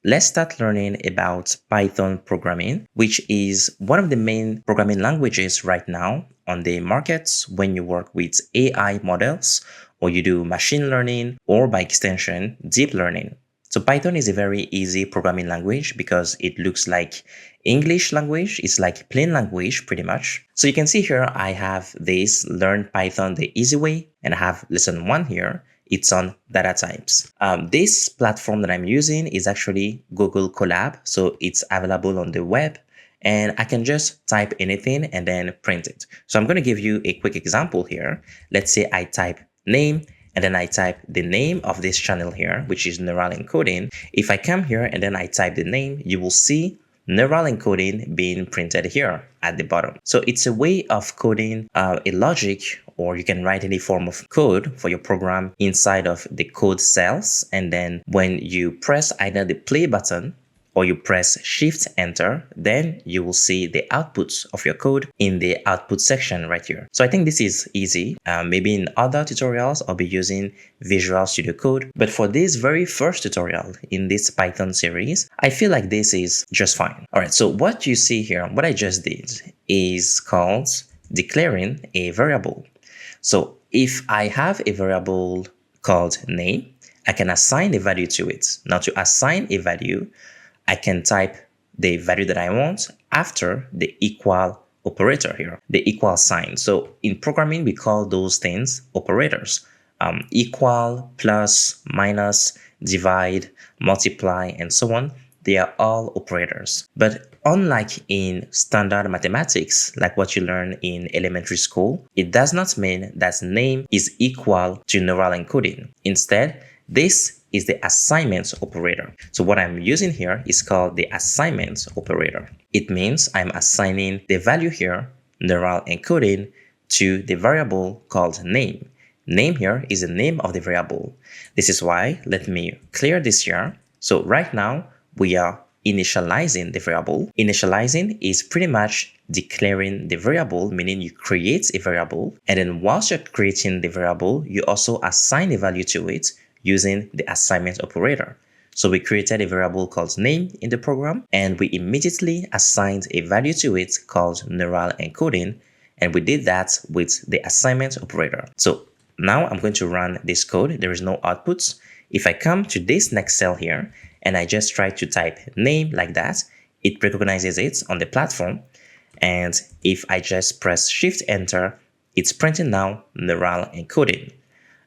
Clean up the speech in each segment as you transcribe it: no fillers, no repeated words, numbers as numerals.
let's start learning about Python programming, which is one of the main programming languages right now on the markets when you work with AI models or you do machine learning or by extension, deep learning. So Python is a very easy programming language because it looks like English language. It's like plain language pretty much. So you can see here, I have this Learn Python the Easy Way and I have lesson 1 here. It's on data types. This platform that I'm using is actually Google Colab. So it's available on the web and I can just type anything and then print it. So I'm going to give you a quick example here. Let's say I type name and then I type the name of this channel here, which is neural encoding. If I come here and then I type the name, you will see neural encoding being printed here at the bottom. So it's a way of coding a logic, or you can write any form of code for your program inside of the code cells. And then when you press either the play button or you press Shift Enter, then you will see the outputs of your code in the output section right here. So I think this is easy. Maybe in other tutorials, I'll be using Visual Studio Code. But for this very first tutorial in this Python series, I feel like this is just fine. All right, so what you see here, what I just did is called declaring a variable. So if I have a variable called name, I can assign a value to it. Now to assign a value, I can type the value that I want after the equal operator here, the equal sign. So in programming, we call those things operators. Equal, plus, minus, divide, multiply, and so on. They are all operators. But unlike in standard mathematics, like what you learn in elementary school, it does not mean that name is equal to neural encoding. Instead, this is the assignment operator. So what I'm using here is called the assignment operator. It means I'm assigning the value here, neural encoding, to the variable called name. Name here is the name of the variable. This is why, let me clear this here. So right now, we are initializing the variable. Initializing is pretty much declaring the variable, meaning you create a variable. And then whilst you're creating the variable, you also assign a value to it using the assignment operator. So we created a variable called name in the program, and we immediately assigned a value to it called neural encoding. And we did that with the assignment operator. So now I'm going to run this code. There is no outputs. If I come to this next cell here, and I just try to type name like that, it recognizes it on the platform. And if I just press Shift Enter, it's printing now neural encoding.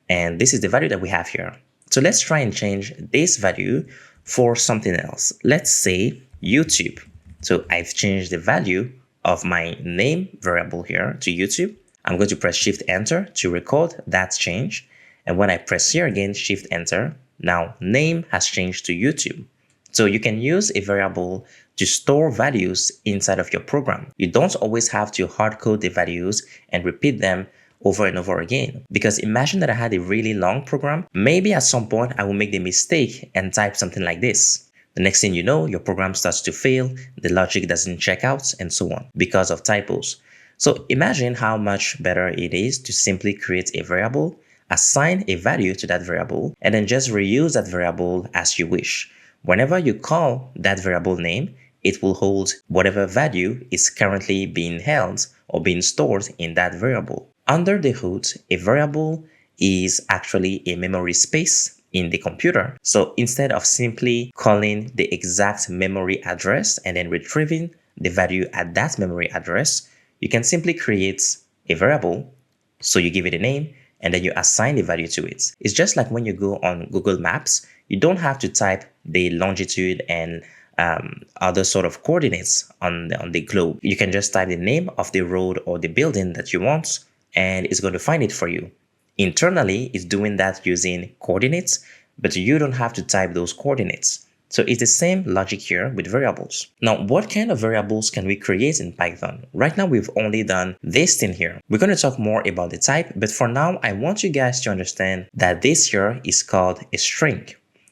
And this is the value that we have here. So let's try and change this value for something else. Let's say YouTube. So I've changed the value of my name variable here to YouTube. I'm going to press Shift Enter to record that change. And when I press here again, Shift Enter, now name has changed to YouTube. So you can use a variable to store values inside of your program. You don't always have to hard code the values and repeat them over and over again. Because imagine that I had a really long program. Maybe at some point I will make the mistake and type something like this. The next thing you know, your program starts to fail, the logic doesn't check out, and so on because of typos. So imagine how much better it is to simply create a variable, assign a value to that variable, and then just reuse that variable as you wish. Whenever you call that variable name, it will hold whatever value is currently being held or being stored in that variable. Under the hood, a variable is actually a memory space in the computer. So instead of simply calling the exact memory address and then retrieving the value at that memory address, you can simply create a variable. So you give it a name and then you assign the value to it. It's just like when you go on Google Maps, you don't have to type the longitude and other sort of coordinates on the globe. You can just type the name of the road or the building that you want, and it's going to find it for you. Internally, it's doing that using coordinates, but you don't have to type those coordinates. So it's the same logic here with variables. Now, what kind of variables can we create in Python? Right now, we've only done this thing here. We're going to talk more about the type, but for now, I want you guys to understand that this here is called a string.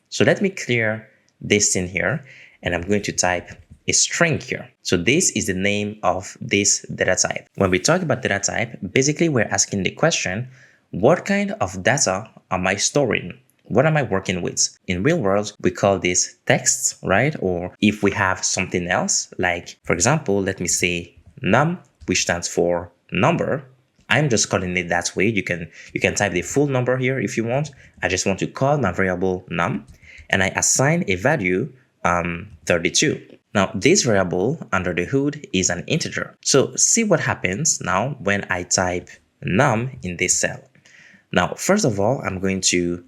So let me clear this thing here, and I'm going to type a string here. So this is the name of this data type. When we talk about data type, basically we're asking the question, what kind of data am I storing? what am I working with? In real world, we call this text, right? Or if we have something else, like for example, let me say num, which stands for number. I'm just calling it that way. You can type the full number here if you want. I just want to call my variable num, and I assign a value 32. Now this variable under the hood is an integer. So see what happens now when I type num in this cell. Now first of all, I'm going to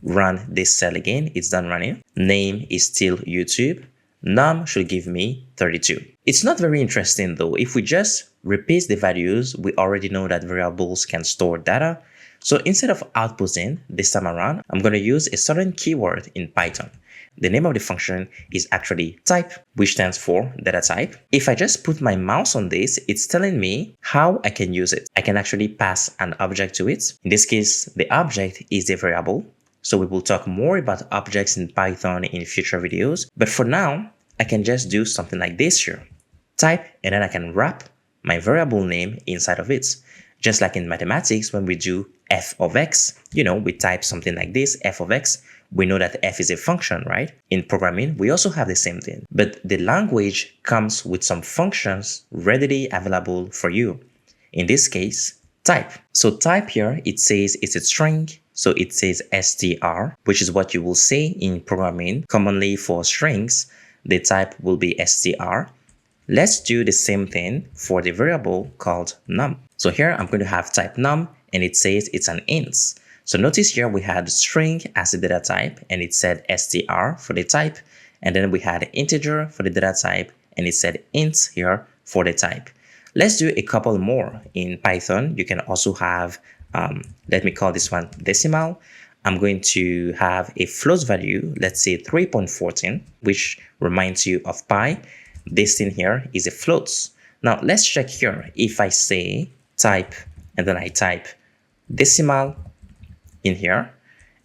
run this cell again. It's done running. Name is still YouTube. Num should give me 32. It's not very interesting though. If we just repeat the values, we already know that variables can store data. So instead of outputting this time around, I'm going to use a certain keyword in Python. The name of the function is actually type, which stands for data type. If I just put my mouse on this, it's telling me how I can use it. I can actually pass an object to it. In this case, the object is a variable. So we will talk more about objects in Python in future videos. But for now, I can just do something like this here. Type, and then I can wrap my variable name inside of it. Just like in mathematics, when we do f of x, we type something like this, f of x. We know that f is a function, right? In programming, we also have the same thing. But the language comes with some functions readily available for you. In this case, type. So type here, it says it's a string. So it says str, which is what you will say in programming. Commonly for strings, the type will be str. Let's do the same thing for the variable called num. So here I'm going to have type num, and it says it's an int. So notice here we had string as the data type, and it said str for the type. And then we had integer for the data type, and it said int here for the type. Let's do a couple more. In Python, you can also have, let me call this one decimal. I'm going to have a float value, let's say 3.14, which reminds you of pi. This thing here is a float. Now let's check here. If I say type, and then I type decimal in here,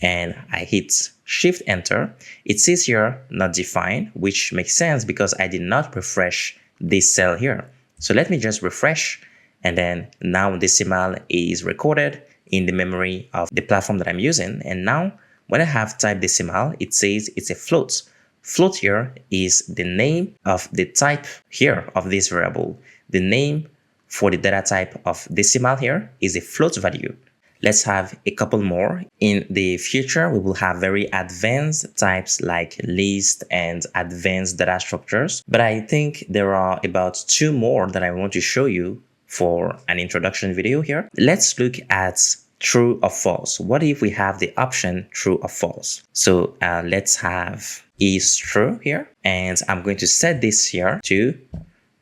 and I hit shift enter, it says here not defined, which makes sense because I did not refresh this cell here. So let me just refresh, and then now decimal is recorded in the memory of the platform that I'm using. And now when I have type decimal, it says it's a float. Float here is the name of the type here of this variable. The name for the data type of decimal here is a float value. Let's have a couple more. In the future, we will have very advanced types like list and advanced data structures. But I think there are about 2 more that I want to show you for an introduction video here. Let's look at true or false. What if we have the option true or false? So let's have is true here, and I'm going to set this here to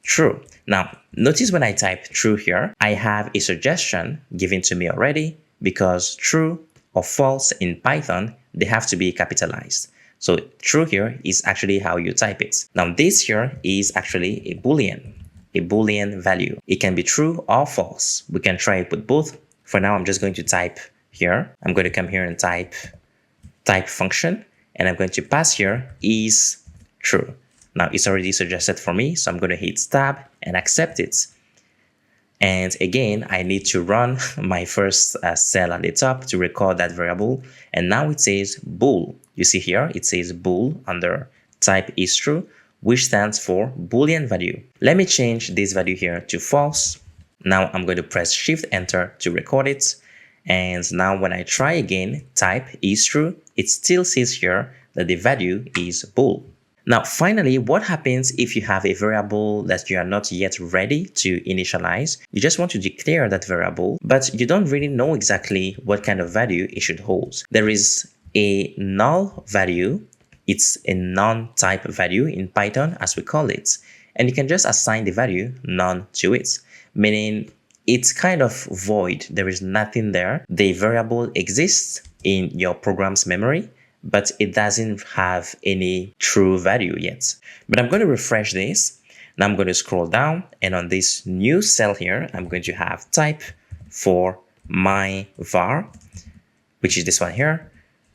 true. Now, notice when I type true here, I have a suggestion given to me already, because true or false in Python, they have to be capitalized. So true here is actually how you type it. Now this here is actually a Boolean value. It can be true or false. We can try it with both. For now, I'm just going to type here. I'm going to come here and type function, and I'm going to pass here is true. Now it's already suggested for me, so I'm going to hit tab and accept it. And again, I need to run my first cell at the top to record that variable. And now it says bool. You see here, it says bool under type is true, which stands for Boolean value. Let me change this value here to false. Now I'm going to press shift enter to record it. And now when I try again, type is true, it still says here that the value is bool. Now, finally, what happens if you have a variable that you are not yet ready to initialize? You just want to declare that variable, but you don't really know exactly what kind of value it should hold. There is a null value. It's a non-type value in Python, as we call it. And you can just assign the value none to it, meaning it's kind of void. There is nothing there. The variable exists in your program's memory, but it doesn't have any true value yet. But I'm going to refresh this. Now I'm going to scroll down, and on this new cell here, I'm going to have type for my var, which is this one here.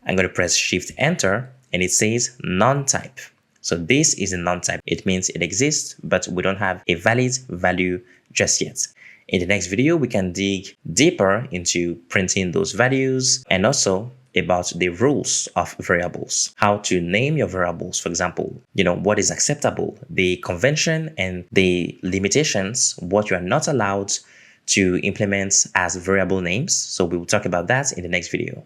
I'm going to press shift enter, and it says non-type. So this is a non-type. It means it exists, but we don't have a valid value just yet. In the next video, we can dig deeper into printing those values and also about the rules of variables, how to name your variables, for example, what is acceptable, the convention and the limitations, what you are not allowed to implement as variable names. So we will talk about that in the next video.